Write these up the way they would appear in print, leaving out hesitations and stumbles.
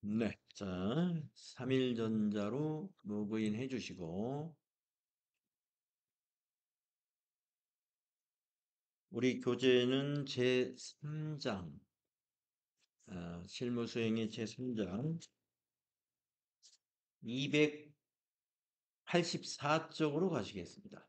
네. 자, 3일전자로 로그인 해주시고, 우리 교재는 제3장, 실무 수행의 제3장, 284쪽으로 가시겠습니다.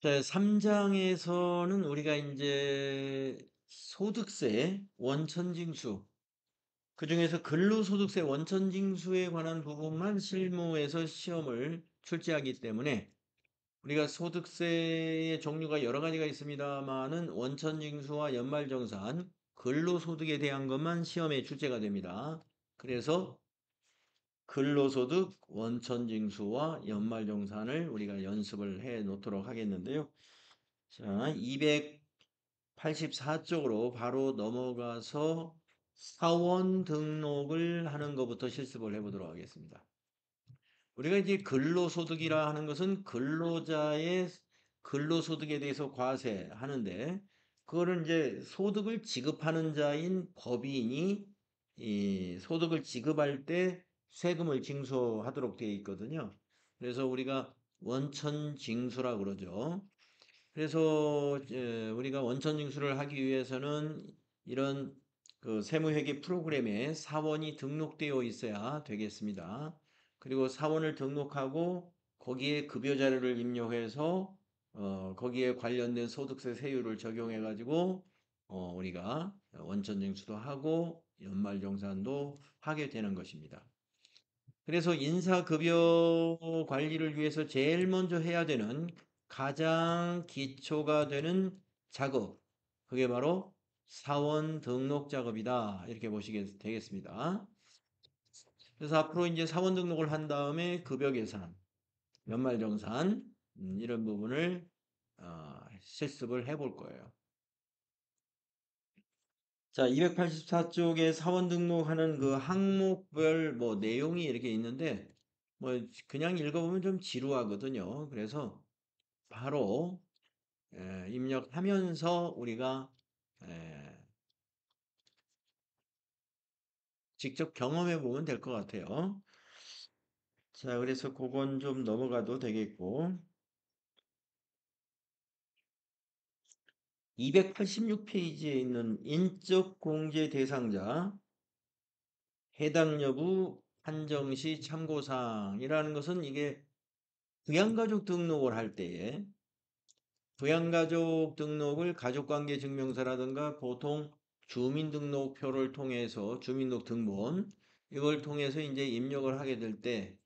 자, 3장에서는 우리가 이제 소득세, 원천징수, 그 중에서 근로소득세 원천징수에 관한 부분만 실무에서 시험을 출제하기 때문에 우리가 소득세의 종류가 여러 가지가 있습니다만은 원천징수와 연말정산, 근로소득에 대한 것만 시험에 출제가 됩니다. 그래서 근로소득, 원천징수와 연말정산을 우리가 연습을 해 놓도록 하겠는데요. 자, 284쪽으로 바로 넘어가서 사원 등록을 하는 것부터 실습을 해보도록 하겠습니다. 우리가 이제 근로소득이라 하는 것은 근로자의 근로소득에 대해서 과세하는데, 그거를 이제 소득을 지급하는 자인 법인이 이 소득을 지급할 때 세금을 징수하도록 되어 있거든요. 그래서 우리가 원천징수라 그러죠. 그래서 우리가 원천징수를 하기 위해서는 이런 그 세무회계 프로그램에 사원이 등록되어 있어야 되겠습니다. 그리고 사원을 등록하고 거기에 급여 자료를 입력해서 거기에 관련된 소득세 세율을 적용해 가지고 우리가 원천징수도 하고 연말정산도 하게 되는 것입니다. 그래서 인사급여 관리를 위해서 제일 먼저 해야 되는 가장 기초가 되는 작업, 그게 바로 사원 등록 작업이다. 이렇게 보시게 되겠습니다. 그래서 앞으로 이제 사원 등록을 한 다음에 급여 계산, 연말정산, 이런 부분을 실습을 해볼 거예요. 자, 284쪽에 사원 등록하는 그 항목별 뭐 내용이 이렇게 있는데, 뭐 그냥 읽어보면 좀 지루하거든요. 그래서 바로 입력하면서 우리가 직접 경험해 보면 될 것 같아요. 자, 그래서 그건 좀 넘어가도 되겠고, 286페이지에 있는 인적 공제 대상자 해당 여부 판정 시 참고사항이라는 것은 이게 부양가족 등록을 할 때에 부양가족 등록을 가족관계증명서라든가 보통 주민등록표를 통해서 주민등록 등본 이걸 통해서 이제 입력을 하게 될 때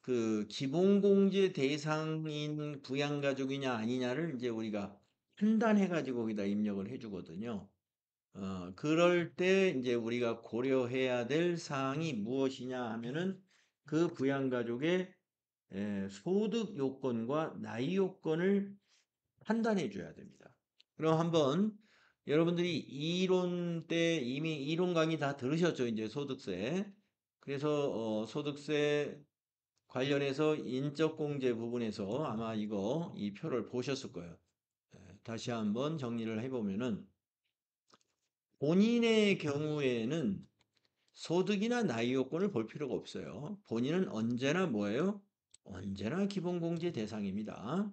그 기본공제 대상인 부양가족이냐 아니냐를 이제 우리가 판단해 가지고 거기다 입력을 해 주거든요. 그럴 때 이제 우리가 고려해야 될 사항이 무엇이냐 하면은 그 부양가족의 소득 요건과 나이 요건을 판단해 줘야 됩니다. 그럼 한번 여러분들이 이론 때 이미 이론 강의 다 들으셨죠? 이제 소득세. 그래서 소득세 관련해서 인적공제 부분에서 아마 이 표를 보셨을 거예요. 다시 한번 정리를 해보면은 본인의 경우에는 소득이나 나이 요건을 볼 필요가 없어요. 본인은 언제나 뭐예요? 언제나 기본공제 대상입니다.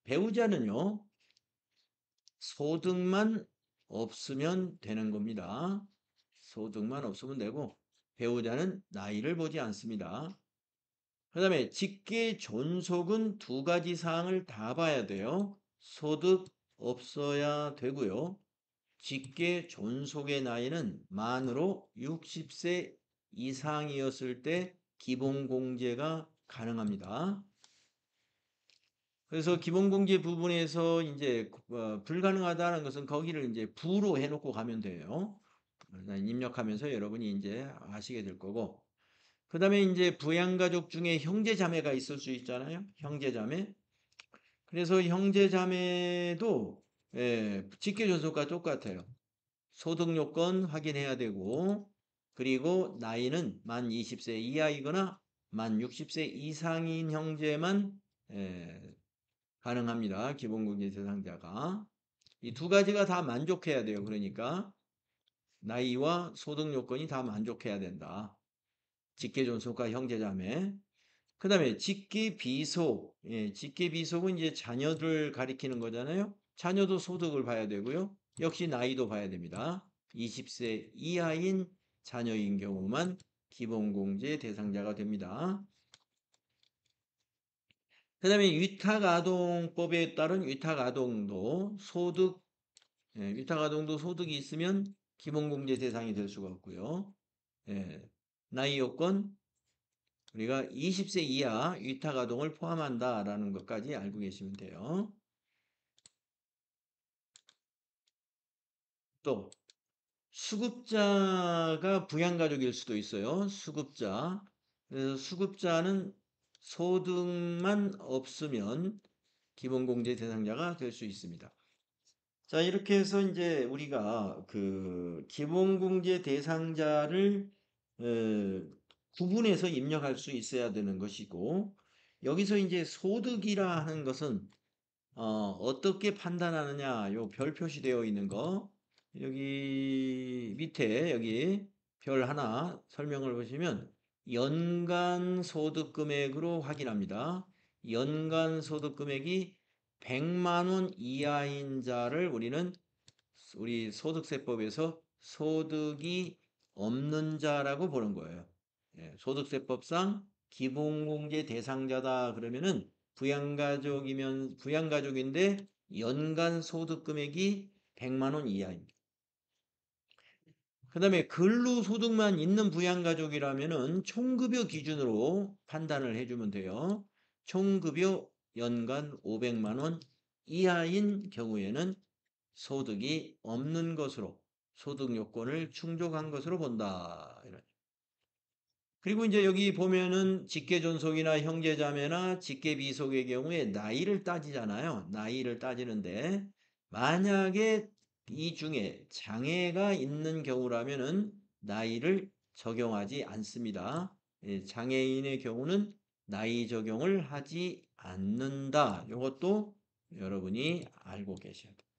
배우자는요, 소득만 없으면 되는 겁니다. 소득만 없으면 되고, 배우자는 나이를 보지 않습니다. 그 다음에 직계 존속은 두 가지 사항을 다 봐야 돼요. 소득 없어야 되고요. 직계 존속의 나이는 만으로 60세 이상이었을 때 기본공제가 가능합니다. 그래서 기본공제 부분에서 이제 불가능하다는 것은 거기를 이제 부로 해놓고 가면 돼요. 일단 입력하면서 여러분이 이제 아시게 될 거고. 그 다음에 이제 부양가족 중에 형제자매가 있을 수 있잖아요. 형제자매. 그래서 형제자매도 직계존속과 똑같아요. 소득 요건 확인해야 되고, 그리고 나이는 만 20세 이하이거나 만 60세 이상인 형제만 가능합니다. 기본공제 대상자가. 이 두 가지가 다 만족해야 돼요. 그러니까 나이와 소득 요건이 다 만족해야 된다. 직계존속과 형제자매. 그 다음에 직계비속. 직계비속은 이제 자녀들 가리키는 거잖아요. 자녀도 소득을 봐야 되고요. 역시 나이도 봐야 됩니다. 20세 이하인 자녀인 경우만 기본공제 대상자가 됩니다. 그 다음에 위탁아동법에 따른 위탁아동도 위탁아동도 소득이 있으면 기본공제 대상이 될 수가 없고요. 나이 요건 우리가 20세 이하 위탁아동을 포함한다라는 것까지 알고 계시면 돼요. 또 수급자가 부양가족일 수도 있어요. 수급자. 그래서 수급자는 소득만 없으면 기본공제 대상자가 될 수 있습니다. 자, 이렇게 해서 이제 우리가 그 기본공제 대상자를 어, 구분해서 입력할 수 있어야 되는 것이고, 여기서 이제 소득이라 하는 것은 어떻게 판단하느냐, 요 별 표시되어 있는 거, 여기 밑에 여기 별 하나 설명을 보시면 연간 소득 금액으로 확인합니다. 연간 소득 금액이 100만 원 이하인 자를 우리 소득세법에서 소득이 없는 자라고 보는 거예요. 소득세법상 기본공제 대상자다 그러면은 부양가족인데 연간 소득 금액이 100만 원 이하입니다. 그 다음에 근로소득만 있는 부양가족이라면은 총급여 기준으로 판단을 해주면 돼요. 총급여 연간 500만 원 이하인 경우에는 소득이 없는 것으로 소득 요건을 충족한 것으로 본다. 그리고 이제 여기 보면은 직계존속이나 형제자매나 직계비속의 경우에 나이를 따지잖아요. 나이를 따지는데 만약에 이 중에 장애가 있는 경우라면은 나이를 적용하지 않습니다. 장애인의 경우는 나이 적용을 하지 않는다. 이것도 여러분이 알고 계셔야 돼요.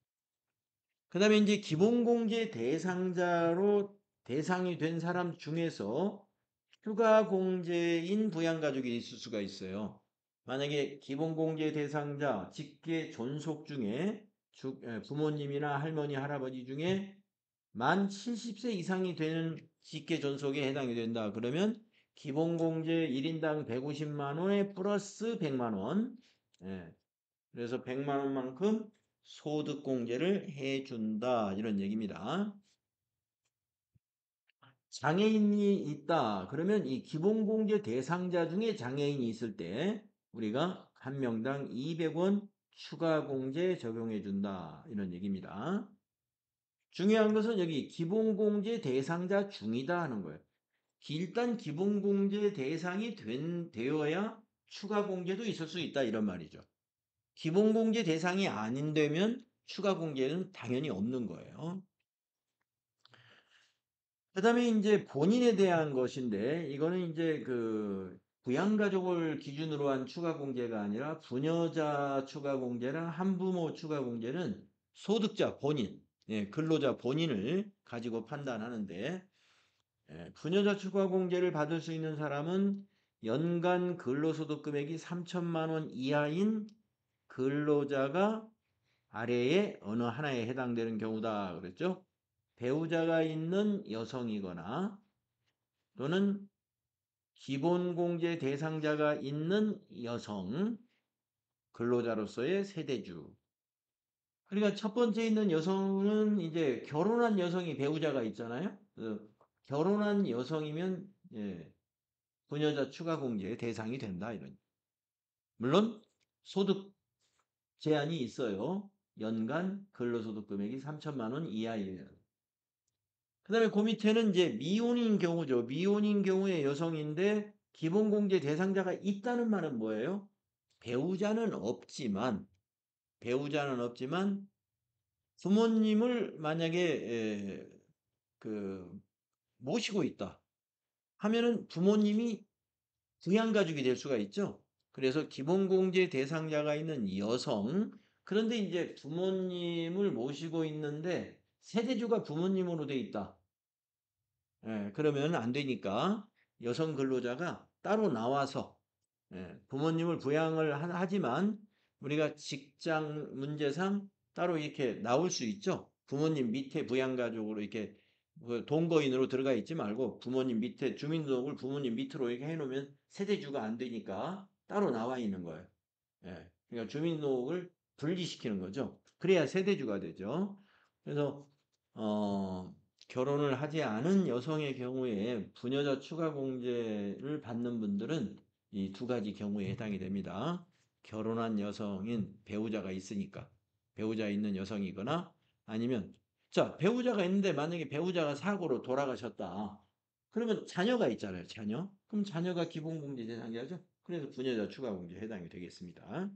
그 다음에 이제 기본공제 대상자로 대상이 된 사람 중에서 휴가 공제인 부양가족이 있을 수가 있어요. 만약에 기본공제 대상자 직계 존속 중에 부모님이나 할머니, 할아버지 중에 만 70세 이상이 되는 직계 존속에 해당이 된다. 그러면 기본공제 1인당 150만 원에 플러스 100만 원. 그래서 100만 원만큼 소득공제를 해준다. 이런 얘기입니다. 장애인이 있다. 그러면 이 기본공제 대상자 중에 장애인이 있을 때 우리가 한 명당 200원 추가 공제 적용해 준다. 이런 얘기입니다. 중요한 것은 여기 기본공제 대상자 중이다 하는 거예요. 일단 기본공제 대상이 되어야 추가 공제도 있을 수 있다. 이런 말이죠. 기본공제 대상이 아닌되면 추가 공제는 당연히 없는 거예요. 그다음에 이제 본인에 대한 것인데 이거는 이제 그 부양가족을 기준으로 한 추가 공제가 아니라 부녀자 추가 공제나 한부모 추가 공제는 소득자 본인, 근로자 본인을 가지고 판단하는데 부녀자 추가 공제를 받을 수 있는 사람은 연간 근로소득 금액이 3천만 원 이하인 근로자가 아래에 어느 하나에 해당되는 경우다 그랬죠? 배우자가 있는 여성이거나 또는 기본공제 대상자가 있는 여성, 근로자로서의 세대주. 그러니까 첫 번째 있는 여성은 이제 결혼한 여성이 배우자가 있잖아요. 결혼한 여성이면 부녀자 추가 공제 대상이 된다 이런. 물론 소득 제한이 있어요. 연간 근로소득 금액이 3천만 원 이하예요. 그 다음에 그 밑에는 이제 미혼인 경우죠. 미혼인 경우에 여성인데 기본공제 대상자가 있다는 말은 뭐예요? 배우자는 없지만 부모님을 만약에 그 모시고 있다 하면은 부모님이 부양가족이 될 수가 있죠. 그래서 기본공제 대상자가 있는 여성, 그런데 이제 부모님을 모시고 있는데 세대주가 부모님으로 돼 있다. 예, 그러면 안 되니까 여성 근로자가 따로 나와서 부모님을 부양을 하지만 우리가 직장 문제상 따로 이렇게 나올 수 있죠. 부모님 밑에 부양가족으로 이렇게 그 동거인으로 들어가 있지 말고 부모님 밑에 주민등록을 부모님 밑으로 이렇게 해놓으면 세대주가 안 되니까 따로 나와 있는 거예요. 예, 그러니까 주민등록을 분리시키는 거죠. 그래야 세대주가 되죠. 그래서 어, 결혼을 하지 않은 여성의 경우에 부녀자 추가 공제를 받는 분들은 이 두 가지 경우에 해당이 됩니다. 결혼한 여성인 배우자가 있으니까 배우자 있는 여성이거나 아니면 자 배우자가 있는데 만약에 배우자가 사고로 돌아가셨다. 그러면 자녀가 있잖아요. 자녀. 그럼 자녀가 기본공제 대상자죠. 그래서 부녀자 추가 공제에 해당이 되겠습니다.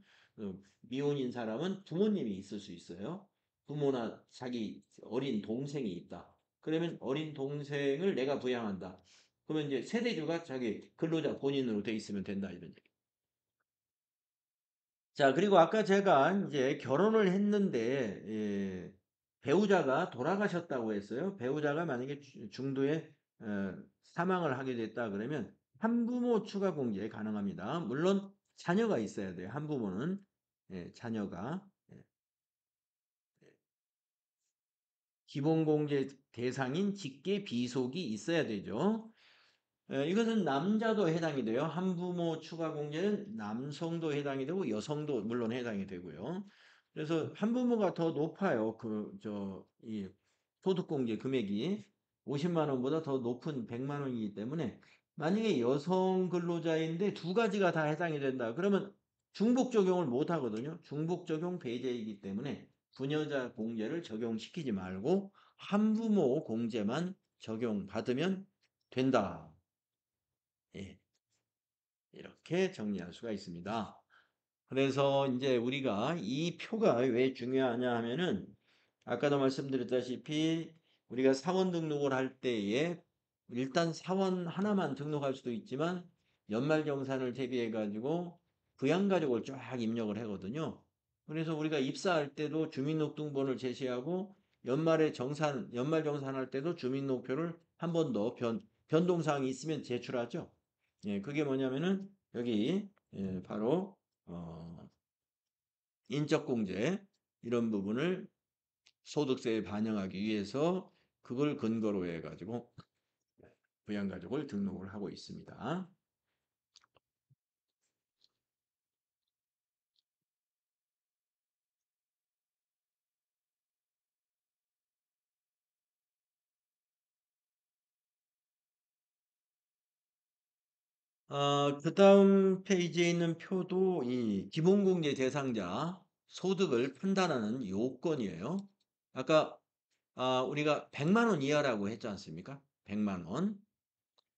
미혼인 사람은 부모님이 있을 수 있어요. 부모나 자기 어린 동생이 있다. 그러면 어린 동생을 내가 부양한다. 그러면 이제 세대주가 자기 근로자 본인으로 돼 있으면 된다 이런 얘기. 자, 그리고 아까 제가 이제 결혼을 했는데 배우자가 돌아가셨다고 했어요. 배우자가 만약에 중도에 사망을 하게 됐다 그러면 한부모 추가 공제 가능합니다. 물론 자녀가 있어야 돼요. 한부모는 자녀가 기본공제 대상인 직계 비속이 있어야 되죠. 이것은 남자도 해당이 돼요. 한부모 추가 공제는 남성도 해당이 되고 여성도 물론 해당이 되고요. 그래서 한부모가 더 높아요. 이 소득공제 금액이 50만 원보다 더 높은 100만 원이기 때문에 만약에 여성 근로자인데 두 가지가 다 해당이 된다. 그러면 중복 적용을 못 하거든요. 중복 적용 배제이기 때문에 부녀자 공제를 적용시키지 말고 한부모 공제만 적용받으면 된다. 예, 이렇게 정리할 수가 있습니다. 그래서 이제 우리가 이 표가 왜 중요하냐 하면은 아까도 말씀드렸다시피 우리가 사원 등록을 할 때에 일단 사원 하나만 등록할 수도 있지만 연말정산을 대비해 가지고 부양가족을 쫙 입력을 하거든요. 그래서 우리가 입사할 때도 주민등록번호를 제시하고 연말정산할 때도 주민등록표를 한 번 더 변동사항이 있으면 제출하죠. 예, 그게 뭐냐면은 여기 바로 인적공제 이런 부분을 소득세에 반영하기 위해서 그걸 근거로 해가지고 부양가족을 등록을 하고 있습니다. 그 다음 페이지에 있는 표도 이 기본공제 대상자 소득을 판단하는 요건이에요. 아까 우리가 100만 원 이하라고 했지 않습니까? 100만 원.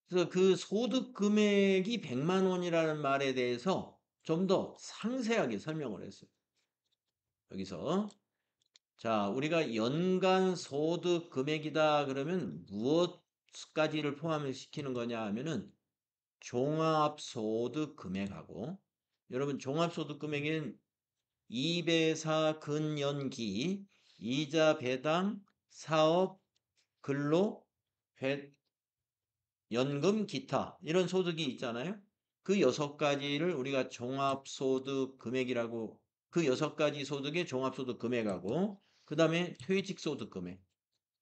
그래서 그 소득 금액이 100만 원이라는 말에 대해서 좀 더 상세하게 설명을 했어요. 여기서 자, 우리가 연간 소득 금액이다 그러면 무엇까지를 포함시키는 거냐 하면은 종합소득 금액하고 여러분 종합소득 금액은 2배사 근연기 이자 배당 사업 근로 연금 기타 이런 소득이 있잖아요. 그 여섯 가지를 우리가 종합소득 금액이라고 그 여섯 가지 소득의 종합소득 금액하고 그 다음에 퇴직소득 금액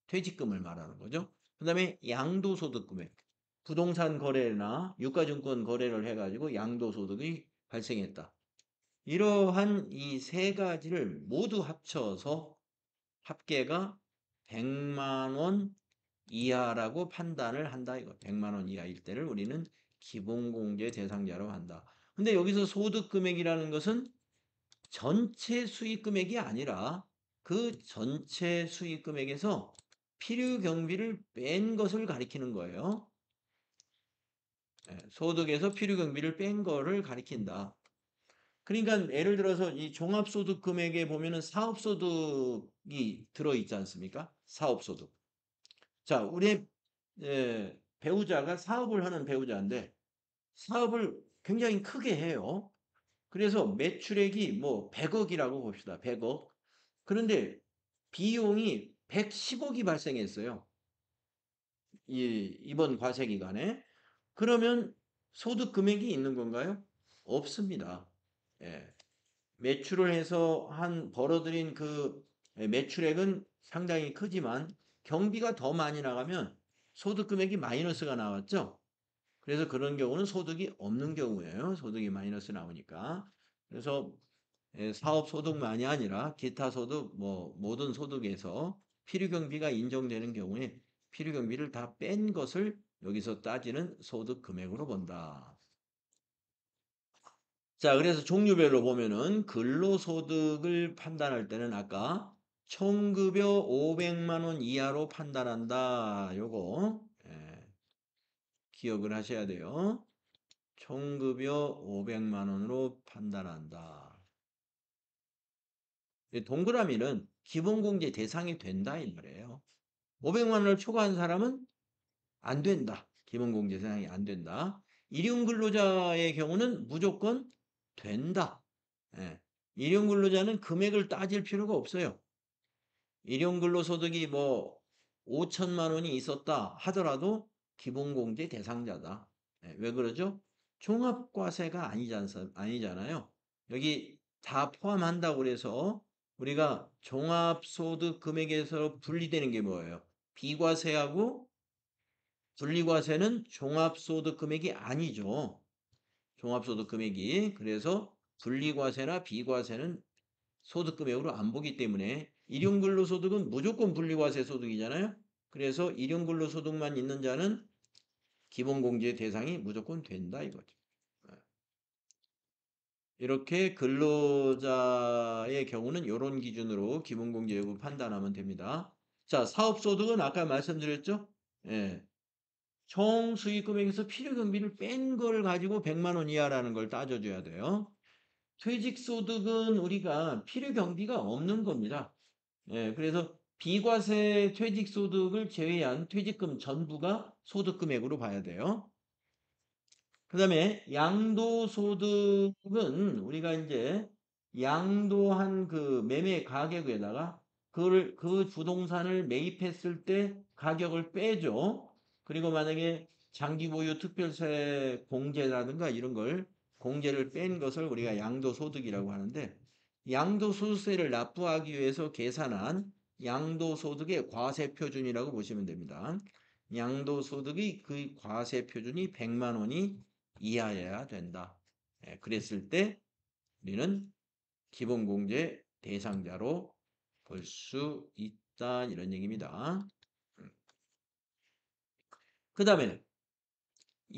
퇴직금을 말하는 거죠. 그 다음에 양도소득 금액 부동산 거래나 유가증권 거래를 해가지고 양도소득이 발생했다. 이러한 이 세 가지를 모두 합쳐서 합계가 100만 원 이하라고 판단을 한다. 이거 100만 원 이하일 때를 우리는 기본공제 대상자로 한다. 근데 여기서 소득 금액이라는 것은 전체 수익 금액이 아니라 그 전체 수익 금액에서 필요 경비를 뺀 것을 가리키는 거예요. 소득에서 필요 경비를 뺀 거를 가리킨다. 그러니까 예를 들어서 이 종합소득 금액에 보면은 사업소득이 들어있지 않습니까? 사업소득. 자, 배우자가 사업을 하는 배우자인데 사업을 굉장히 크게 해요. 그래서 매출액이 뭐 100억이라고 봅시다. 100억. 그런데 비용이 110억이 발생했어요. 이번 과세 기간에. 그러면 소득 금액이 있는 건가요? 없습니다. 예. 매출을 해서 벌어들인 그 매출액은 상당히 크지만 경비가 더 많이 나가면 소득 금액이 마이너스가 나왔죠. 그래서 그런 경우는 소득이 없는 경우예요. 소득이 마이너스 나오니까. 그래서 사업 소득만이 아니라 기타 소득, 뭐 모든 소득에서 필요경비가 인정되는 경우에 필요경비를 다 뺀 것을 여기서 따지는 소득 금액으로 본다. 자, 그래서 종류별로 보면은 근로소득을 판단할 때는 아까 총급여 500만 원 이하로 판단한다. 요거 기억을 하셔야 돼요. 총급여 500만 원으로 판단한다. 동그라미는 기본공제 대상이 된다 이 말이에요. 500만 원을 초과한 사람은 안 된다. 기본공제 대상이 안 된다. 일용 근로자의 경우는 무조건 된다. 예. 일용 근로자는 금액을 따질 필요가 없어요. 일용 근로소득이 뭐 5천만 원이 있었다 하더라도 기본공제 대상자다. 예. 왜 그러죠? 종합과세가 아니잖아요. 여기 다 포함한다고 그래서 우리가 종합소득 금액에서 분리되는 게 뭐예요? 비과세하고 분리과세는 종합소득 금액이 아니죠. 종합소득 금액이. 그래서 분리과세나 비과세는 소득 금액으로 안 보기 때문에 일용근로소득은 무조건 분리과세 소득이잖아요. 그래서 일용근로소득만 있는 자는 기본공제 대상이 무조건 된다 이거죠. 이렇게 근로자의 경우는 이런 기준으로 기본공제 여부 판단하면 됩니다. 자, 사업소득은 아까 말씀드렸죠? 예. 총 수익 금액에서 필요 경비를 뺀 걸 가지고 100만 원 이하라는 걸 따져줘야 돼요. 퇴직소득은 우리가 필요 경비가 없는 겁니다. 예, 그래서 비과세 퇴직소득을 제외한 퇴직금 전부가 소득금액으로 봐야 돼요. 그 다음에 양도소득은 우리가 이제 양도한 그 매매 가격에다가 그 부동산을 매입했을 때 가격을 빼죠. 그리고 만약에 장기 보유 특별세 공제라든가 이런 걸 공제를 뺀 것을 우리가 양도소득이라고 하는데 양도소득세를 납부하기 위해서 계산한 양도소득의 과세표준이라고 보시면 됩니다. 양도소득의 그 과세표준이 100만 원이 이하여야 된다. 그랬을 때 우리는 기본공제 대상자로 볼 수 있다. 이런 얘기입니다. 그 다음에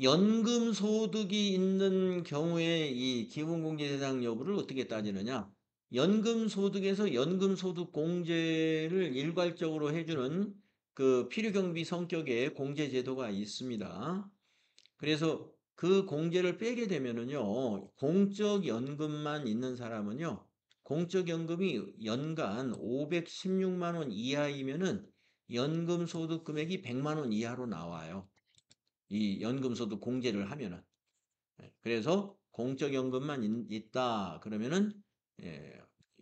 연금소득이 있는 경우에 이 기본공제 대상 여부를 어떻게 따지느냐. 연금소득에서 연금소득 공제를 일괄적으로 해주는 그 필요경비 성격의 공제제도가 있습니다. 그래서 그 공제를 빼게 되면은요, 공적연금만 있는 사람은요, 공적연금이 연간 516만 원 이하이면은 연금소득 금액이 100만 원 이하로 나와요. 이 연금소득 공제를 하면은. 그래서 공적연금만 있다 그러면은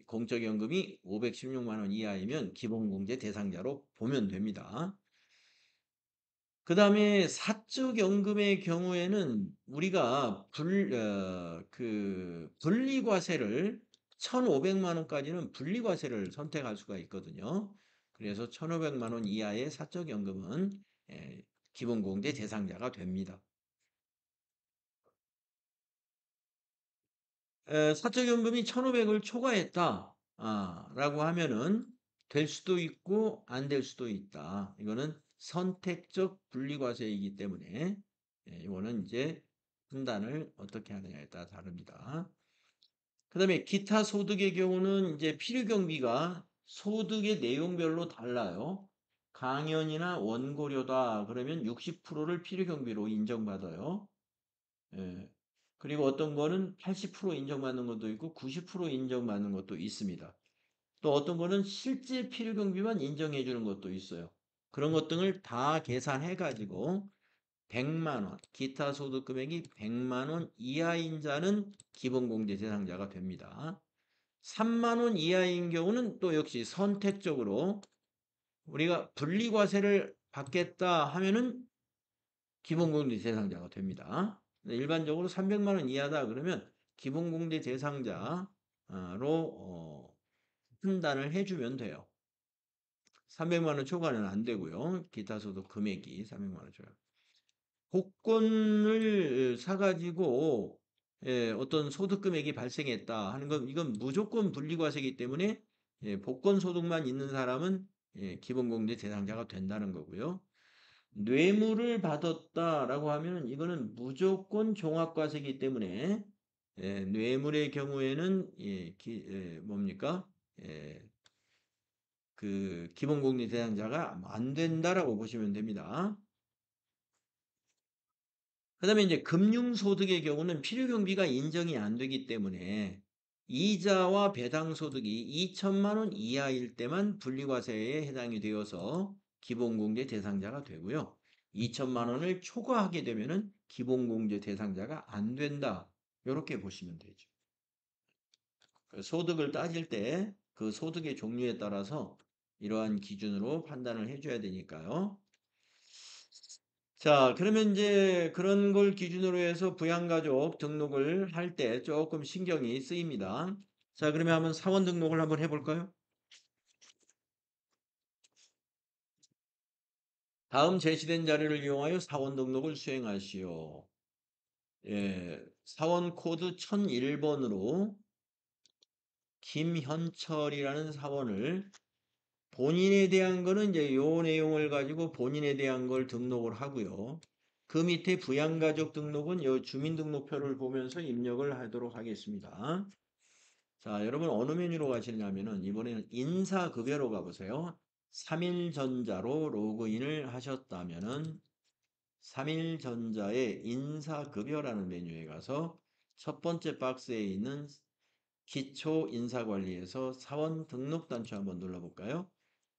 공적연금이 516만 원 이하이면 기본공제 대상자로 보면 됩니다. 그 다음에 사적연금의 경우에는 우리가 분리과세를 1,500만 원까지는 분리과세를 선택할 수가 있거든요. 그래서 1,500만 원 이하의 사적연금은 기본공제 대상자가 됩니다. 사적연금이 1,500을 초과했다 라고 하면은 될 수도 있고 안 될 수도 있다. 이거는 선택적 분리과세이기 때문에 이거는 이제 판단을 어떻게 하느냐에 따라 다릅니다. 그 다음에 기타 소득의 경우는 이제 필요경비가 소득의 내용별로 달라요. 강연이나 원고료다 그러면 60%를 필요경비로 인정받아요. 예. 그리고 어떤 거는 80% 인정받는 것도 있고 90% 인정받는 것도 있습니다. 또 어떤 거는 실제 필요 경비만 인정해 주는 것도 있어요. 그런 것 등을 다 계산해 가지고 100만 원, 기타 소득 금액이 100만 원 이하인 자는 기본공제 대상자가 됩니다. 3만 원 이하인 경우는 또 역시 선택적으로 우리가 분리과세를 받겠다 하면은 기본공제 대상자가 됩니다. 일반적으로 300만 원 이하다 그러면 기본공제 대상자로 판단을 해주면 돼요. 300만 원 초과는 안 되고요. 기타 소득 금액이 300만 원 초과. 복권을 사가지고 어떤 소득 금액이 발생했다 하는 건 이건 무조건 분리과세이기 때문에 복권 소득만 있는 사람은 기본공제 대상자가 된다는 거고요. 뇌물을 받았다라고 하면 이거는 무조건 종합과세이기 때문에 뇌물의 경우에는 뭡니까? 그 기본공제 대상자가 안 된다라고 보시면 됩니다. 그다음에 이제 금융소득의 경우는 필요경비가 인정이 안 되기 때문에 이자와 배당소득이 2천만 원 이하일 때만 분리과세에 해당이 되어서 기본공제 대상자가 되고요. 2천만 원을 초과하게 되면은 기본공제 대상자가 안 된다. 이렇게 보시면 되죠. 소득을 따질 때 그 소득의 종류에 따라서 이러한 기준으로 판단을 해줘야 되니까요. 자, 그러면 이제 그런 걸 기준으로 해서 부양가족 등록을 할 때 조금 신경이 쓰입니다. 자, 그러면 한번 사원 등록을 한번 해볼까요? 다음 제시된 자료를 이용하여 사원 등록을 수행하시오. 사원 코드 1001번으로 김현철이라는 사원을 본인에 대한 거는 이제 요 내용을 가지고 본인에 대한 걸 등록을 하고요. 그 밑에 부양가족 등록은 요 주민등록표를 보면서 입력을 하도록 하겠습니다. 자, 여러분 어느 메뉴로 가시냐면은 이번에는 인사급여로 가보세요. 3일전자로 로그인을 하셨다면은 3일전자의 인사급여라는 메뉴에 가서 첫 번째 박스에 있는 기초인사관리에서 사원 등록단추 한번 눌러볼까요?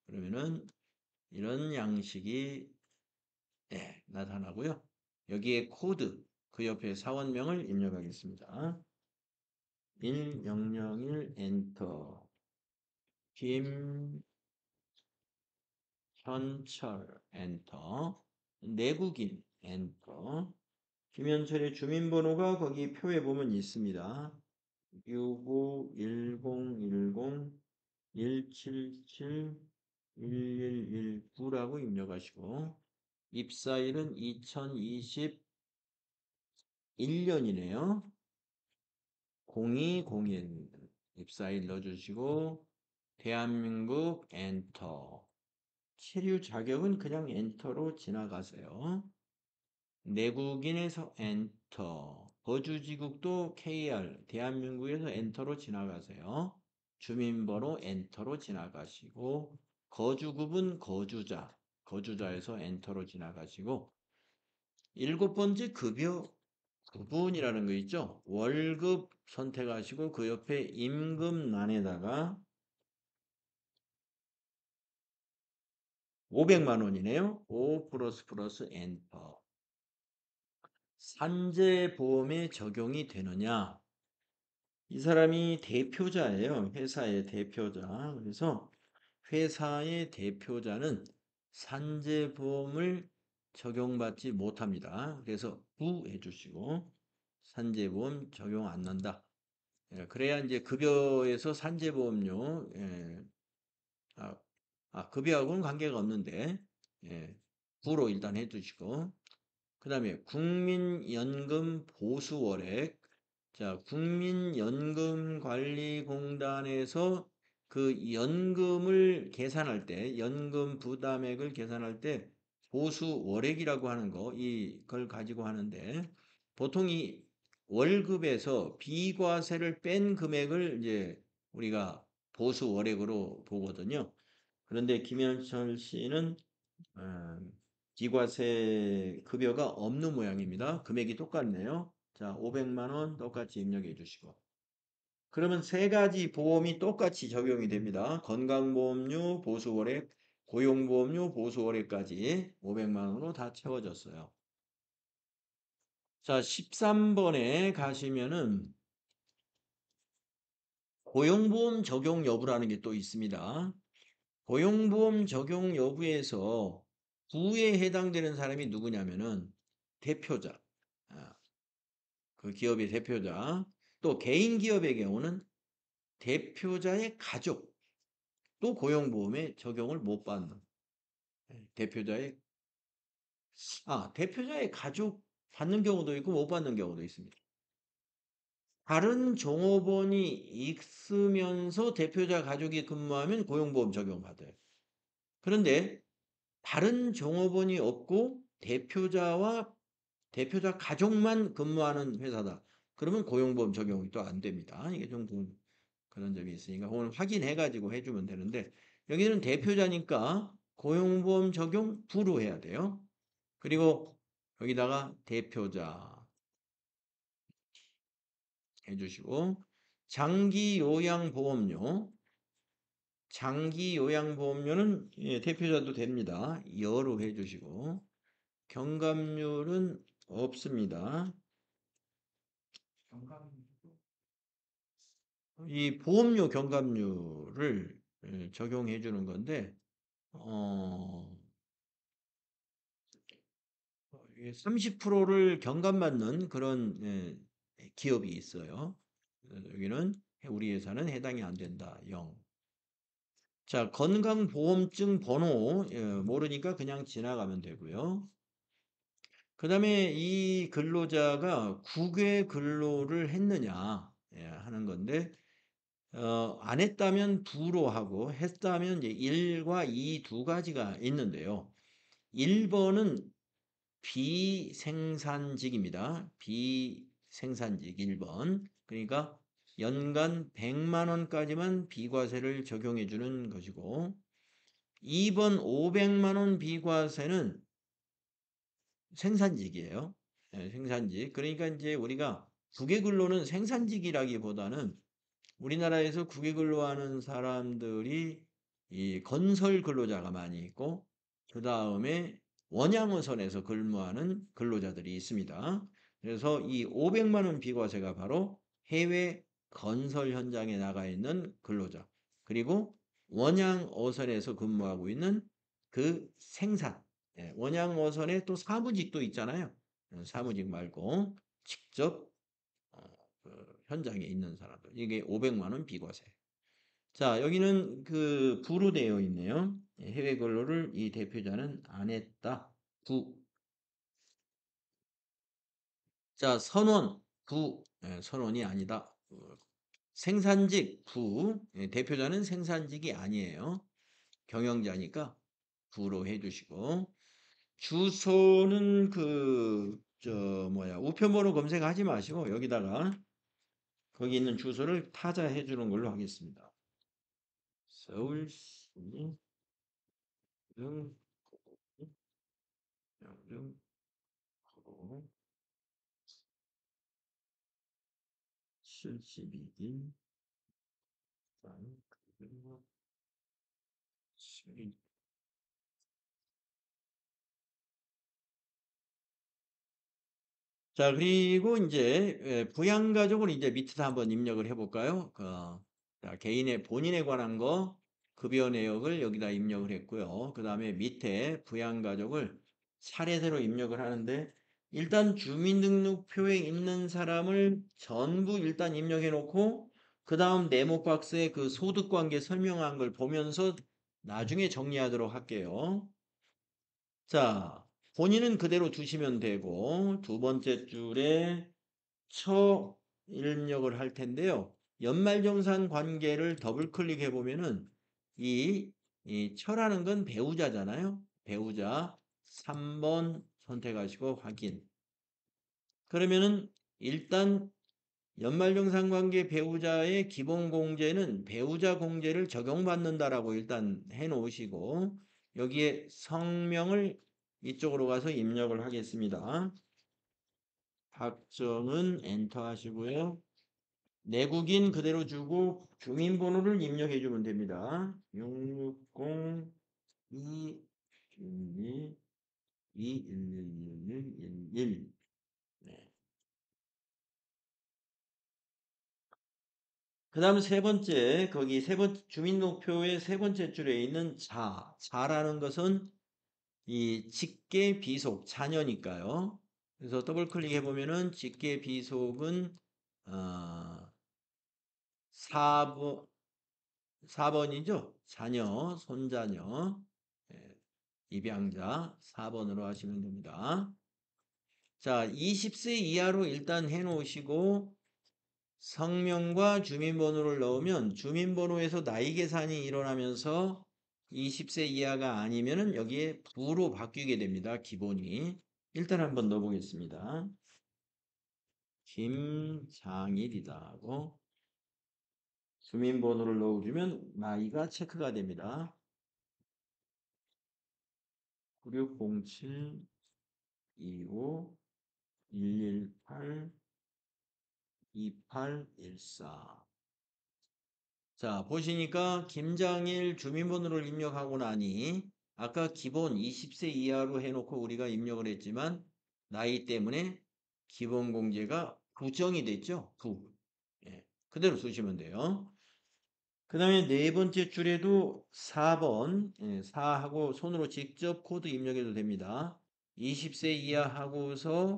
그러면은 이런 양식이 나타나고요. 여기에 코드, 그 옆에 사원명을 입력하겠습니다. 1001 엔터. 김현철 엔터. 내국인 엔터. 김현철의 주민번호가 거기 표에 보면 있습니다. 651010 177 1119라고 입력하시고 입사일은 2021년이네요. 0201 입사일 넣어주시고 대한민국 엔터. 체류 자격은 그냥 엔터로 지나가세요. 내국인에서 엔터. 거주지국도 KR 대한민국에서 엔터로 지나가세요. 주민번호 엔터로 지나가시고 거주국은 거주자에서 엔터로 지나가시고 일곱 번째 급여 구분이라는 거 있죠. 월급 선택하시고 그 옆에 임금란에다가 500만 원이네요. 5 플러스 엔터. 산재보험에 적용이 되느냐? 이 사람이 대표자예요. 회사의 대표자. 그래서 회사의 대표자는 산재보험을 적용받지 못합니다. 그래서 부해 주시고 산재보험 적용 안 난다. 그래야 이제 급여에서 산재보험료 아, 급여하고는 관계가 없는데 부로 일단 해 주시고 그 다음에 국민연금 보수월액. 자, 국민연금관리공단에서 그 연금을 계산할 때, 연금 부담액을 계산할 때 보수월액이라고 하는 거, 이걸 가지고 하는데, 보통 이 월급에서 비과세를 뺀 금액을 이제 우리가 보수월액으로 보거든요. 그런데 김현철 씨는 비과세 급여가 없는 모양입니다. 금액이 똑같네요. 자, 500만 원 똑같이 입력해 주시고. 그러면 세 가지 보험이 똑같이 적용이 됩니다. 건강보험료, 보수월액, 고용보험료 보수월에까지 500만 원으로 다 채워졌어요. 자, 13번에 가시면은 고용보험 적용 여부라는 게 또 있습니다. 고용보험 적용 여부에서 부에 해당되는 사람이 누구냐면은 대표자, 아, 그 기업의 대표자, 또 개인 기업의 경우는 대표자의 가족, 또 고용보험에 적용을 못 받는 대표자의 대표자의 가족 받는 경우도 있고 못 받는 경우도 있습니다. 다른 종업원이 있으면서 대표자 가족이 근무하면 고용보험 적용받아요. 그런데 다른 종업원이 없고 대표자 가족만 근무하는 회사다. 그러면 고용보험 적용이 또 안 됩니다. 이게 좀 그런 점이 있으니까 오늘 확인해 가지고 해주면 되는데 여기는 대표자니까 고용보험 적용 불우해야 돼요. 그리고 여기다가 대표자 해주시고 장기요양보험료는 대표자도 됩니다. 여로 해주시고 경감률은 없습니다. 이 보험료 경감률을 적용해 주는 건데 30%를 경감받는 그런 기업이 있어요. 여기는 우리 회사는 해당이 안 된다. 0. 자, 건강보험증 번호 모르니까 그냥 지나가면 되고요. 그 다음에 이 근로자가 국외 근로를 했느냐 하는 건데 안 했다면 부로 하고 했다면 이제 1과 2 두 가지가 있는데요. 1번은 비생산직입니다. 비생산직 1번. 그러니까 연간 100만 원까지만 비과세를 적용해 주는 것이고 2번 500만 원 비과세는 생산직이에요. 생산직. 그러니까 이제 우리가 국외근로는 생산직이라기보다는 우리나라에서 국외근로하는 사람들이 이 건설 근로자가 많이 있고 그 다음에 원양어선에서 근무하는 근로자들이 있습니다. 그래서 이 500만 원 비과세가 바로 해외 건설 현장에 나가 있는 근로자 그리고 원양어선에서 근무하고 있는 그 생산 원양어선에 또 사무직도 있잖아요. 사무직 말고 직접 그 현장에 있는 사람들. 이게 500만 원 비과세. 자, 여기는 그 부로 되어 있네요. 해외 근로를 이 대표자는 안 했다. 부. 자, 선원 부. 선원이 아니다. 생산직 부. 대표자는 생산직이 아니에요. 경영자니까 부로 해주시고 주소는 우편번호 검색하지 마시고 여기다가 거기 있는 주소를 타자해 주는 걸로 하겠습니다. 서울시 영등포 72일 자, 그리고 이제 부양가족을 이제 밑에다 한번 입력을 해볼까요? 자, 본인에 관한 거 급여 내역을 여기다 입력을 했고요. 그 다음에 밑에 부양가족을 차례대로 입력을 하는데 일단 주민등록표에 있는 사람을 전부 일단 입력해 놓고 그 다음 네모 박스에 그 소득관계 설명한 걸 보면서 나중에 정리하도록 할게요. 자, 본인은 그대로 두시면 되고 두 번째 줄에 처 입력을 할 텐데요. 연말정산 관계를 더블 클릭해 보면은 이 처라는 건 배우자잖아요. 배우자 3번 선택하시고 확인. 그러면은 일단 연말정산 관계 배우자의 기본 공제는 배우자 공제를 적용받는다라고 일단 해 놓으시고 여기에 성명을 이쪽으로 가서 입력을 하겠습니다. 박정은 엔터 하시고요. 내국인 그대로 주고 주민번호를 입력해 주면 됩니다. 660 2, 1, 2, 1, 1, 1, 1, 1. 네. 그 다음 세 번째, 거기 세 번째, 주민등록표의 세 번째 줄에 있는 자라는 것은 이 직계 비속, 자녀니까요. 그래서 더블 클릭해 보면은 직계 비속은, 4번, 4번이죠. 자녀, 손자녀, 예, 입양자 4번으로 하시면 됩니다. 자, 20세 이하로 일단 해 놓으시고, 성명과 주민번호를 넣으면 주민번호에서 나이 계산이 일어나면서 20세 이하가 아니면은 여기에 부로 바뀌게 됩니다. 기본이. 일단 한번 넣어보겠습니다. 김장일이다 하고 주민번호를 넣어주면 나이가 체크가 됩니다. 9607 25 118 2814. 자, 보시니까 김장일 주민번호를 입력하고 나니 아까 기본 20세 이하로 해놓고 우리가 입력을 했지만 나이 때문에 기본 공제가 부정이 됐죠. 예, 그대로 쓰시면 돼요. 그 다음에 네 번째 줄에도 4번 4하고 손으로 직접 코드 입력해도 됩니다. 20세 이하 하고서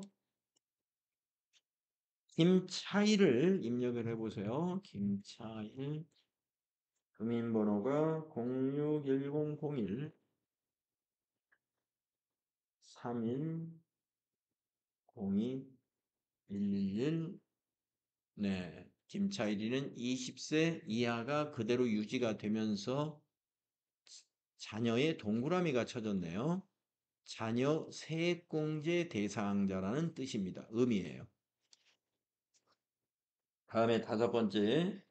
김차일을 입력을 해보세요. 김차일 주민번호가 061001 31 02 111. 네. 김차일이는 20세 이하가 그대로 유지가 되면서 자녀의 동그라미가 쳐졌네요. 자녀 세액공제 대상자라는 뜻입니다. 의미예요. 다음에 다섯 번째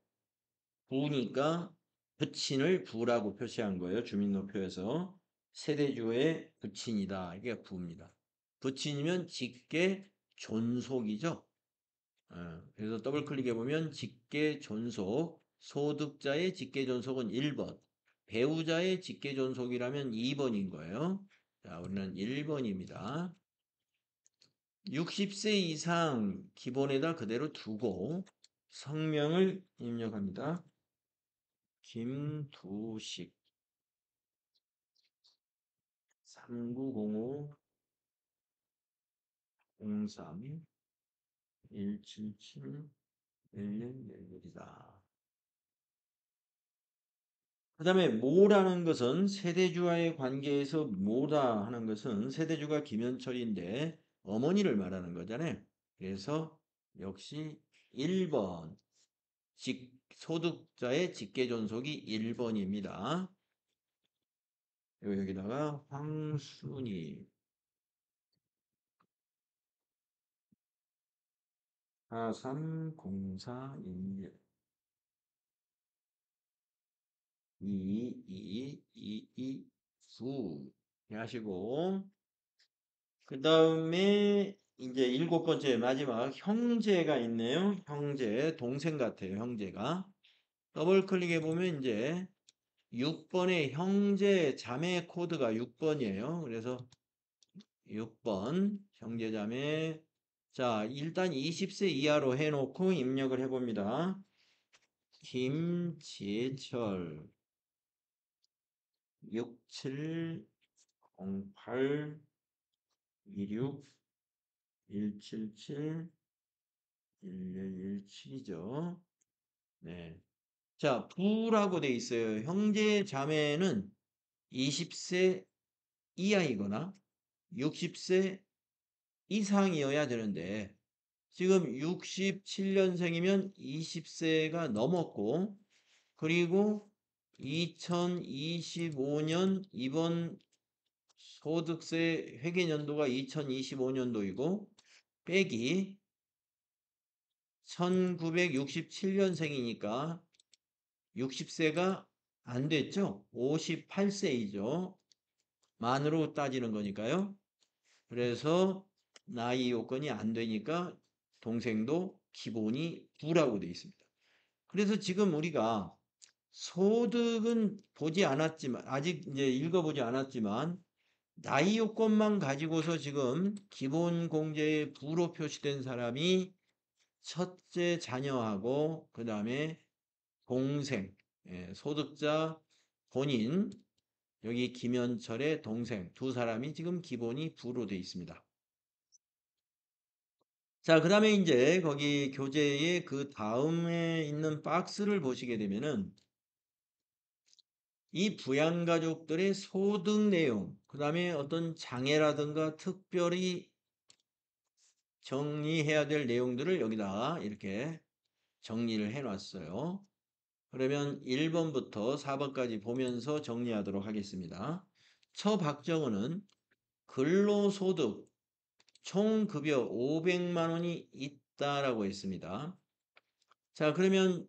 부니까 부친을 부라고 표시한 거예요. 주민등록표에서 세대주의 부친이다. 이게 부입니다. 부친이면 직계 존속이죠. 그래서 더블 클릭해 보면 직계 존속, 소득자의 직계 존속은 1번, 배우자의 직계 존속이라면 2번인 거예요. 자, 우리는 1번입니다. 60세 이상 기본에다 그대로 두고 성명을 입력합니다. 김두식 3905 03 177 1111이다. 그 다음에 모라는 것은 세대주와의 관계에서 모라 하는 것은 세대주가 김현철인데 어머니를 말하는 거잖아요. 그래서 역시 1번 소득자의 직계존속이 1번입니다. 여기다가 황순이 430411 22229 하시고 그 다음에 이제 일곱 번째 마지막 형제가 있네요. 형제, 동생 같아요. 형제가. 더블 클릭해 보면 이제 6번의 형제 자매 코드가 6번이에요. 그래서 6번 형제 자매. 자, 일단 20세 이하로 해놓고 입력을 해봅니다. 김재철 6708 26 177 1117이죠. 네. 자, 부라고 돼 있어요. 형제 자매는 20세 이하이거나 60세 이상이어야 되는데 지금 67년생이면 20세가 넘었고 그리고 2025년 이번 소득세 회계연도가 2025년도이고 빼기 1967년생이니까 60세가 안 됐죠? 58세이죠. 만으로 따지는 거니까요. 그래서 나이 요건이 안 되니까 동생도 기본이 부라고 되어 있습니다. 그래서 지금 우리가 소득은 보지 않았지만, 아직 이제 읽어보지 않았지만, 나이 요건만 가지고서 지금 기본공제에 부로 표시된 사람이 첫째 자녀하고, 그 다음에 동생, 소득자 본인, 여기 김현철의 동생 두 사람이 지금 기본이 부로 돼 있습니다. 자, 그 다음에 이제 거기 교재의 그 다음에 있는 박스를 보시게 되면은 이 부양가족들의 소득 내용, 그 다음에 어떤 장애라든가 특별히 정리해야 될 내용들을 여기다 이렇게 정리를 해 놨어요. 그러면 1번부터 4번까지 보면서 정리하도록 하겠습니다. 처박정은은 근로소득 총급여 500만 원이 있다라고 했습니다. 자, 그러면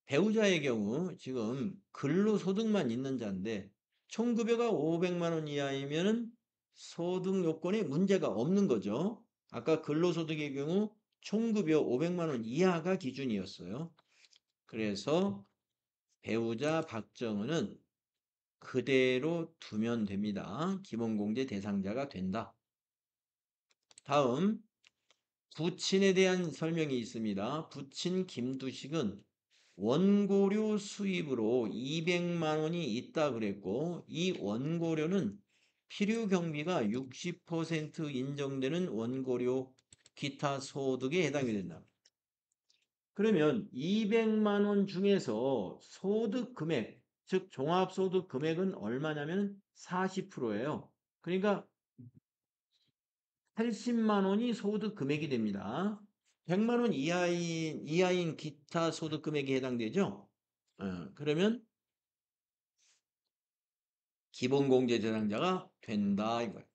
배우자의 경우 지금 근로소득만 있는 자인데 총급여가 500만 원 이하이면 소득 요건에 문제가 없는 거죠. 아까 근로소득의 경우 총급여 500만 원 이하가 기준이었어요. 그래서 배우자 박정은은 그대로 두면 됩니다. 기본공제 대상자가 된다. 다음 부친에 대한 설명이 있습니다. 부친 김두식은 원고료 수입으로 200만 원이 있다 그랬고 이 원고료는 필요 경비가 60% 인정되는 원고료 기타 소득에 해당이 된다. 그러면 200만 원 중에서 소득 금액, 즉 종합소득 금액은 얼마냐면 40%예요. 그러니까 80만 원이 소득 금액이 됩니다. 100만 원 이하인 기타 소득 금액에 해당되죠. 그러면 기본공제 대상자가 된다 이거예요.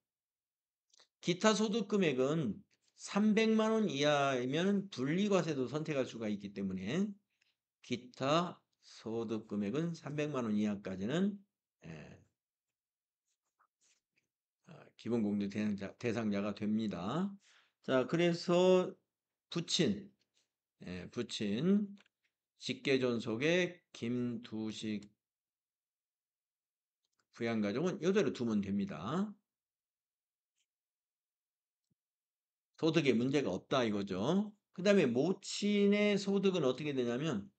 기타 소득 금액은 300만 원 이하이면 분리과세도 선택할 수가 있기 때문에 기타 소득 금액은 300만 원 이하까지는 예, 기본공제 대상자가 됩니다. 자, 그래서 부친, 부친 직계존속의 김두식 부양가족은 이대로 두면 됩니다. 소득에 문제가 없다 이거죠. 그 다음에 모친의 소득은 어떻게 되냐면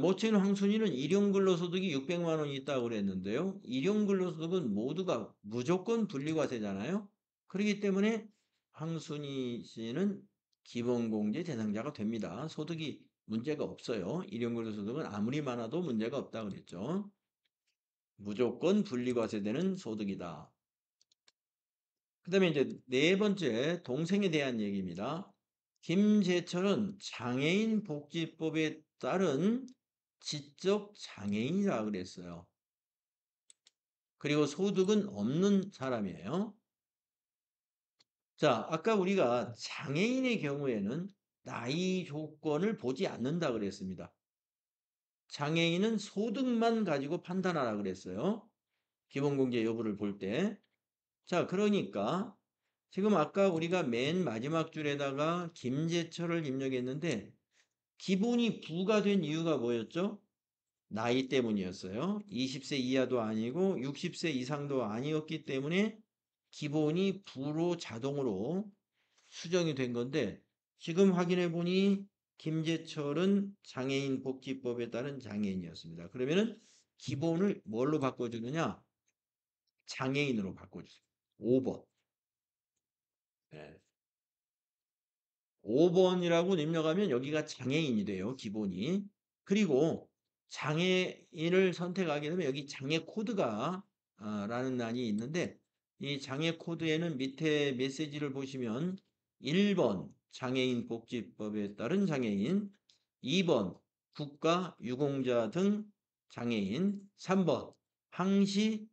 모친 황순이는 일용근로소득이 600만 원이 있다고 그랬는데요. 일용근로소득은 모두가 무조건 분리과세잖아요. 그렇기 때문에 황순이 씨는 기본공제 대상자가 됩니다. 소득이 문제가 없어요. 일용근로소득은 아무리 많아도 문제가 없다 그랬죠. 무조건 분리과세되는 소득이다. 그 다음에 이제 네 번째 동생에 대한 얘기입니다. 김재철은 장애인 복지법에 따른 지적 장애인이라 그랬어요. 그리고 소득은 없는 사람이에요. 자, 아까 우리가 장애인의 경우에는 나이 조건을 보지 않는다 그랬습니다. 장애인은 소득만 가지고 판단하라 그랬어요. 기본공제 여부를 볼 때. 자, 그러니까 지금 아까 우리가 맨 마지막 줄에다가 김재철을 입력했는데 기본이 부가 된 이유가 뭐였죠? 나이 때문이었어요. 20세 이하도 아니고 60세 이상도 아니었기 때문에 기본이 부로 자동으로 수정이 된 건데 지금 확인해 보니 김재철은 장애인 복지법에 따른 장애인이었습니다. 그러면은 기본을 뭘로 바꿔주느냐? 장애인으로 바꿔주세요. 5번. 5번이라고 입력하면 여기가 장애인이 돼요. 기본이. 그리고 장애인을 선택하게 되면 여기 장애 코드가 라는 란이 있는데 이 장애 코드에는 밑에 메시지를 보시면 1번 장애인 복지법에 따른 장애인, 2번 국가 유공자 등 장애인, 3번 항시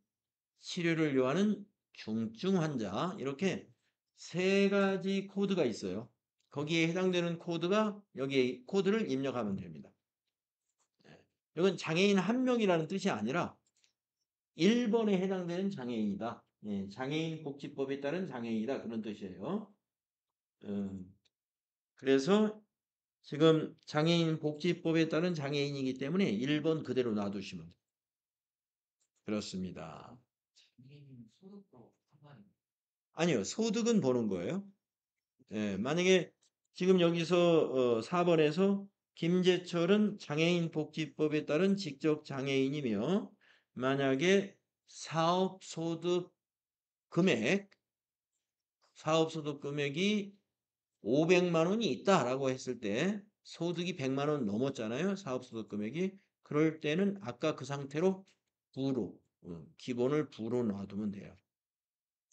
치료를 요하는 중증 환자 이렇게 세 가지 코드가 있어요. 거기에 해당되는 코드가 여기에 코드를 입력하면 됩니다. 이건 장애인 한 명이라는 뜻이 아니라 1번에 해당되는 장애인이다. 장애인 복지법에 따른 장애인이다. 그런 뜻이에요. 그래서 지금 장애인 복지법에 따른 장애인이기 때문에 1번 그대로 놔두시면 돼요. 그렇습니다. 아니요. 소득은 보는 거예요. 예, 만약에 지금 여기서 4번에서 김재철은 장애인 복지법에 따른 직접 장애인이며 만약에 사업소득 금액, 사업소득 금액이 500만 원이 있다라고 했을 때 소득이 100만 원 넘었잖아요. 사업소득 금액이. 그럴 때는 아까 그 상태로 부로, 기본을 부로 놔두면 돼요.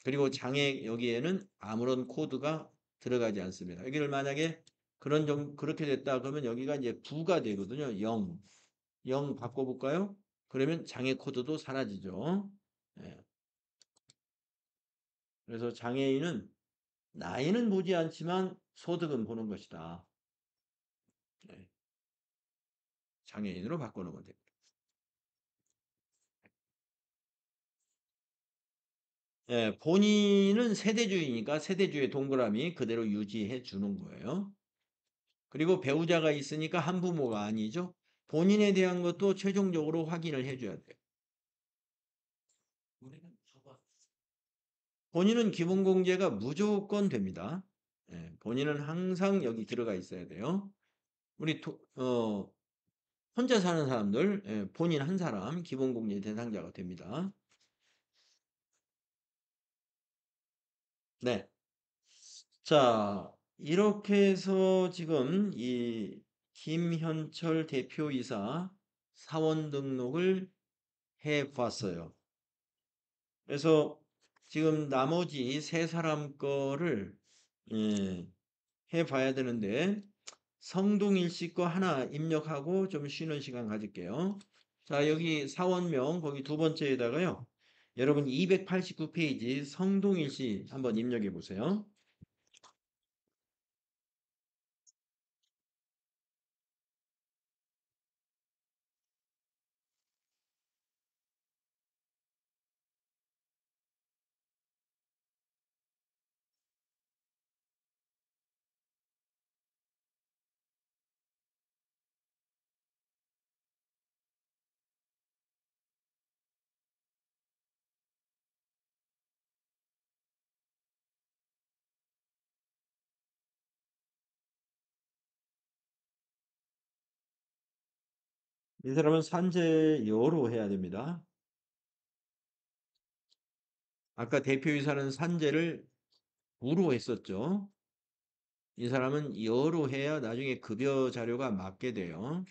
그리고 장애 여기에는 아무런 코드가 들어가지 않습니다. 여기를 만약에 그렇게 됐다 그러면 여기가 이제 부가 되거든요. 0. 0 바꿔볼까요? 그러면 장애 코드도 사라지죠. 예. 그래서 장애인은 나이는 보지 않지만 소득은 보는 것이다. 예. 장애인으로 바꿔놓으면 됩니다. 예, 본인은 세대주의니까 세대주의 동그라미 그대로 유지해 주는 거예요. 그리고 배우자가 있으니까 한부모가 아니죠. 본인에 대한 것도 최종적으로 확인을 해줘야 돼요. 본인은 기본공제가 무조건 됩니다. 예, 본인은 항상 여기 들어가 있어야 돼요. 우리 혼자 사는 사람들, 예, 본인 한 사람 기본공제 대상자가 됩니다. 네. 자, 이렇게 해서 지금 이 김현철 대표이사 사원 등록을 해 보았어요. 그래서 지금 나머지 세 사람 거를 예, 해 봐야 되는데 성동일 씨 거 하나 입력하고 좀 쉬는 시간 가질게요. 자, 여기 사원명 거기 두 번째에다가요. 여러분 289페이지 성동일 씨 한번 입력해 보세요. 이 사람은 산재여로 해야 됩니다. 아까 대표이사는 산재를 우로 했었죠. 이 사람은 여로 해야 나중에 급여 자료가 맞게 돼요.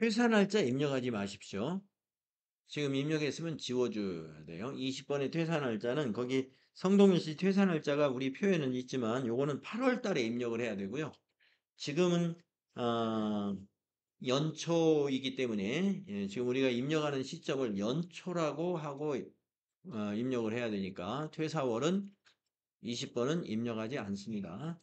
회사 날짜 입력하지 마십시오. 지금 입력했으면 지워줘야 돼요. 20번의 퇴사 날짜는 거기 성동일 씨 퇴사 날짜가 우리 표에는 있지만 요거는 8월 달에 입력을 해야 되고요. 지금은 어, 연초이기 때문에 예, 지금 우리가 입력하는 시점을 연초라고 하고 입력을 해야 되니까 퇴사월은 20번은 입력하지 않습니다.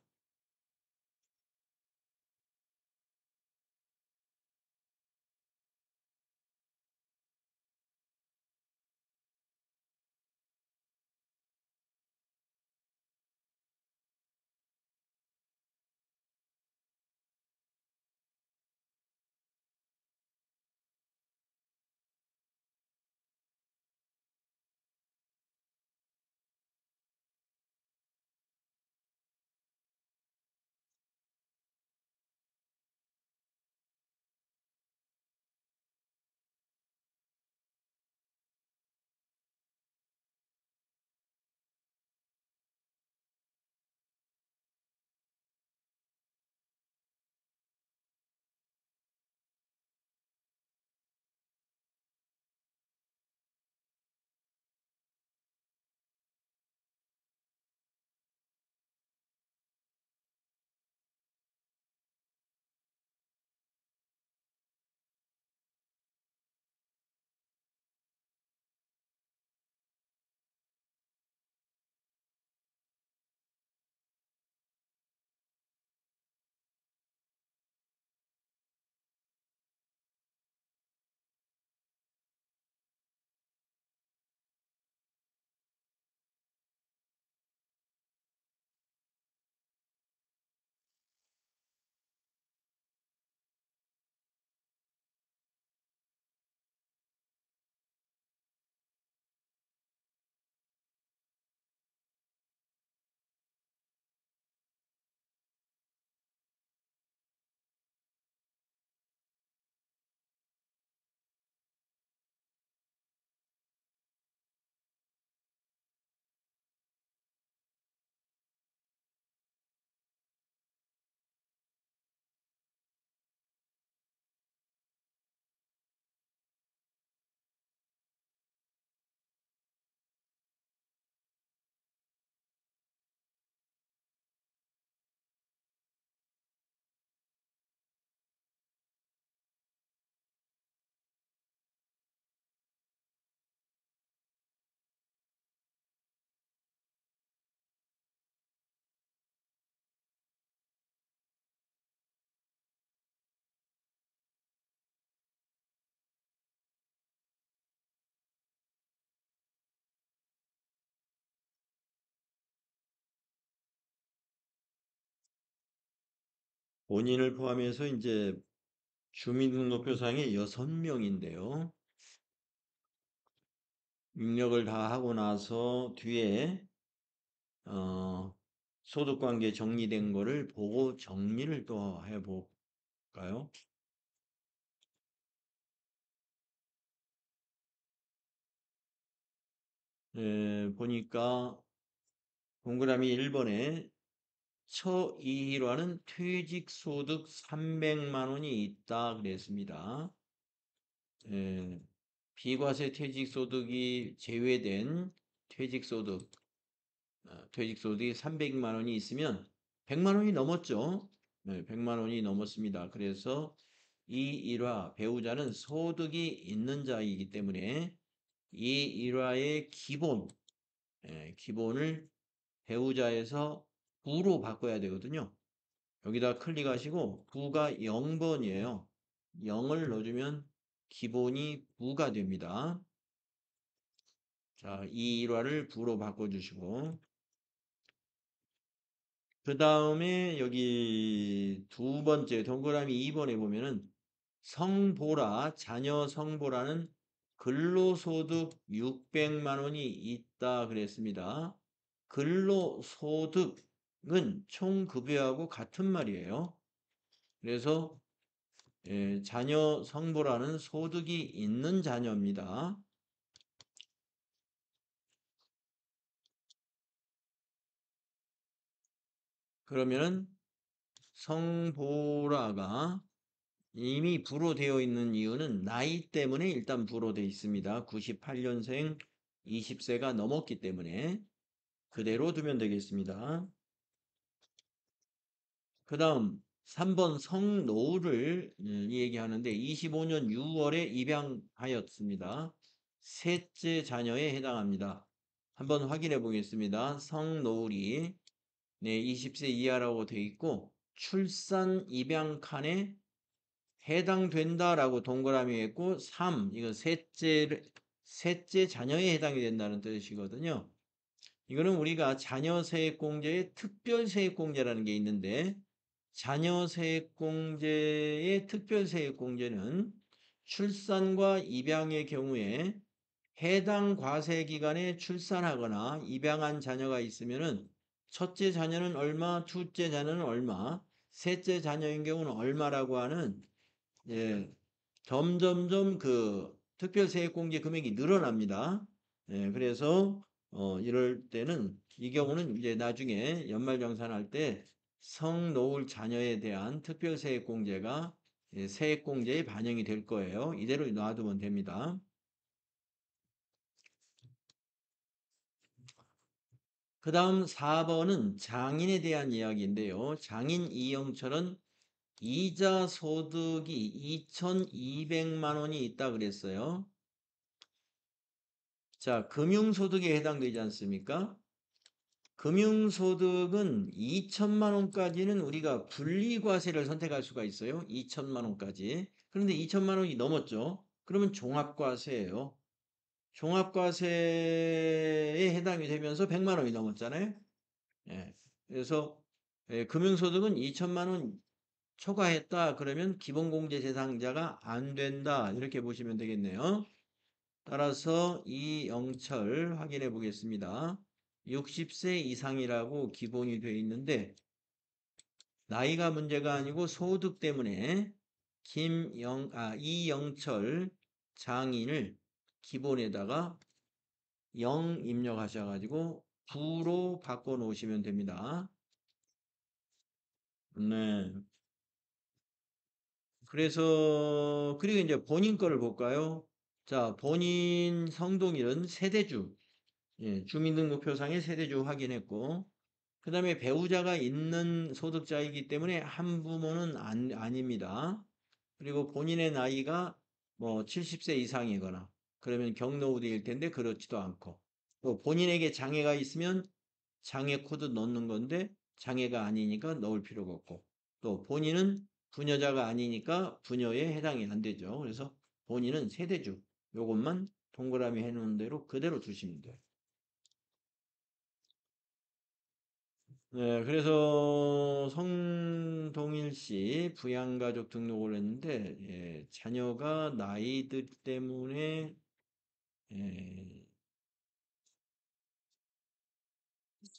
본인을 포함해서 이제 주민등록표상에 6명인데요. 입력을 다 하고 나서 뒤에 소득관계 정리된 거를 보고 정리를 또 해볼까요? 보니까 동그라미 1번에 처이일화는 퇴직소득 300만 원이 있다 그랬습니다. 비과세 퇴직소득이 제외된 퇴직소득이 300만 원이 있으면 100만 원이 넘었죠. 100만 원이 넘었습니다. 그래서 이 일화 배우자는 소득이 있는 자이기 때문에 이 일화의 기본을 배우자에서 부로 바꿔야 되거든요. 여기다 클릭하시고 부가 0번이에요. 0을 넣어주면 기본이 부가 됩니다. 자, 이 일화를 부로 바꿔주시고 그 다음에 여기 두 번째 동그라미 2번에 보면은 성보라, 자녀 성보라는 근로소득 600만 원이 있다 그랬습니다. 근로소득은 총급여하고 같은 말이에요. 그래서 자녀 성보라는 소득이 있는 자녀입니다. 그러면은 성보라가 이미 부로 되어 있는 이유는 나이 때문에 일단 부로 되어 있습니다. 98년생 20세가 넘었기 때문에 그대로 두면 되겠습니다. 그 다음 3번 성노후를 얘기하는데 25년 6월에 입양하였습니다. 셋째 자녀에 해당합니다. 한번 확인해 보겠습니다. 성노후리 20세 이하라고 되어 있고 출산 입양 칸에 해당된다라고 동그라미 했고 3 이거 셋째 자녀에 해당이 된다는 뜻이거든요. 이거는 우리가 자녀세액공제의 특별세액공제라는 게 있는데 자녀세액공제의 특별세액공제는 출산과 입양의 경우에 해당 과세기간에 출산하거나 입양한 자녀가 있으면은 첫째 자녀는 얼마, 둘째 자녀는 얼마, 셋째 자녀인 경우는 얼마라고 하는 점점점 그 특별세액공제 금액이 늘어납니다. 그래서 이럴 때는 이 경우는 이제 나중에 연말정산할 때 성노후 자녀에 대한 특별세액공제가 세액공제에 반영이 될 거예요. 이대로 놔두면 됩니다. 그 다음 4번은 장인에 대한 이야기인데요. 장인 이영철은 이자 소득이 2,200만 원이 있다 그랬어요. 자, 금융소득에 해당되지 않습니까? 금융소득은 2천만 원까지는 우리가 분리과세를 선택할 수가 있어요. 2천만 원까지. 그런데 2천만 원이 넘었죠. 그러면 종합과세예요. 종합과세에 해당이 되면서 100만 원이 넘었잖아요. 예. 그래서 금융소득은 2천만 원 초과했다. 그러면 기본공제 대상자가 안 된다. 이렇게 보시면 되겠네요. 따라서 이영철 확인해 보겠습니다. 60세 이상이라고 기본이 되어 있는데 나이가 문제가 아니고 소득 때문에 이영철 장인을 기본에다가 0 입력하셔가지고 부로 바꿔 놓으시면 됩니다. 네. 그래서 그리고 이제 본인 거를 볼까요? 자, 본인 성동일은 세대주. 주민등록표상의 세대주 확인했고 그 다음에 배우자가 있는 소득자이기 때문에 한부모는 아닙니다. 그리고 본인의 나이가 뭐 70세 이상이거나 그러면 경로우대일 텐데 그렇지도 않고 또 본인에게 장애가 있으면 장애 코드 넣는 건데 장애가 아니니까 넣을 필요가 없고 또 본인은 부녀자가 아니니까 부녀에 해당이 안 되죠. 그래서 본인은 세대주 요것만 동그라미 해놓은 대로 그대로 두시면 돼요. 네, 그래서 성동일 씨 부양가족 등록을 했는데, 예, 자녀가 나이들 때문에, 예,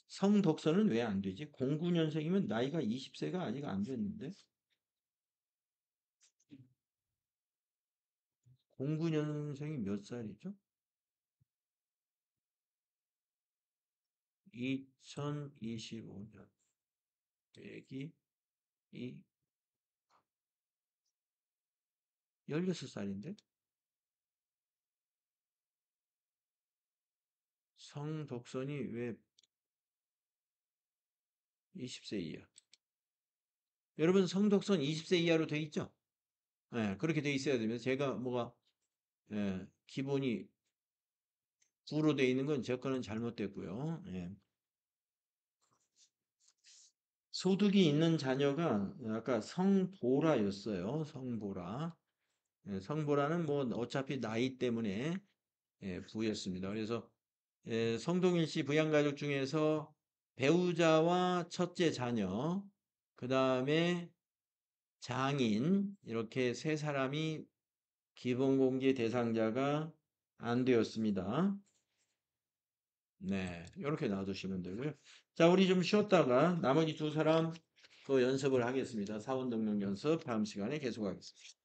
성덕선은 왜 안 되지? 09년생이면 나이가 20세가 아직 안 됐는데? 09년생이 몇 살이죠? 2025년. 빼기 2, 16살인데? 성덕선이 왜 20세 이하? 여러분, 성덕선 20세 이하로 돼 있죠? 예, 그렇게 돼 있어야 됩니다. 제가 뭐가, 예, 기본이 9로 돼 있는 건 제 거는 잘못됐고요. 예. 소득이 있는 자녀가 아까 성보라였어요. 성보라. 예, 성보라는 뭐 어차피 나이 때문에 예, 부였습니다. 그래서 예, 성동일 씨 부양가족 중에서 배우자와 첫째 자녀, 그 다음에 장인 이렇게 세 사람이 기본공제 대상자가 안 되었습니다. 네, 이렇게 놔두시면 되고요. 자, 우리 좀 쉬었다가 나머지 두 사람 또 연습을 하겠습니다. 사원 등록 연습 다음 시간에 계속하겠습니다.